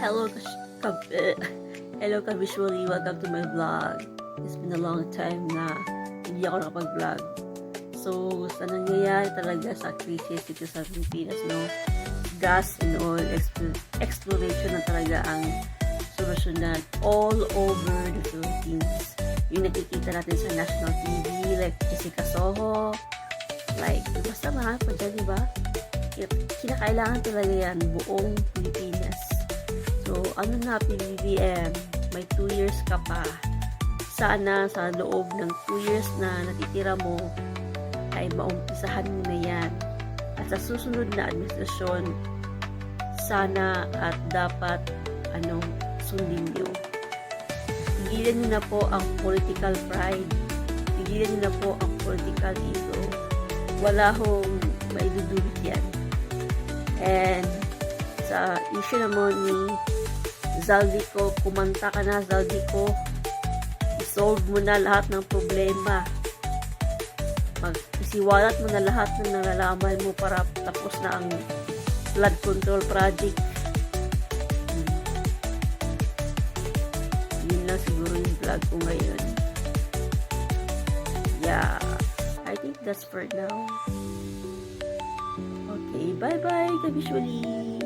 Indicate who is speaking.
Speaker 1: Hello, hello ka-visually. Welcome to my vlog. It's been a long time na hindi ako nakapag-vlog. So, sa nangyayari talaga sa crisis dito sa Pilipinas, no? Gas and oil exploration na talaga ang solusyonan all over the Philippines. Yung nakikita natin sa national TV, like Jessica Soho, like, basta mahal pa dyan, diba? Kinakailangan talaga yan, buong Pilipinas. So, ano na, PBBM, may 2 years ka pa. Sana sa loob ng 2 years na natitira mo, ay maumpisahan mo na yan. At sa susunod na administrasyon, sana at dapat, sundin nyo. Pigilan nyo na po ang political pride. Pigilan nyo na po ang political ego. Wala hong maidudulot yan. And sa issue naman ni Zaldico, kumanta ka na, Zaldico. I-solve mo na lahat ng problema. Isiwalat mo na lahat ng nalalaman mo para tapos na ang flood control project. Yun lang siguro yung vlog ko ngayon. Yeah, I think that's for now. Okay, bye-bye, ka-visually.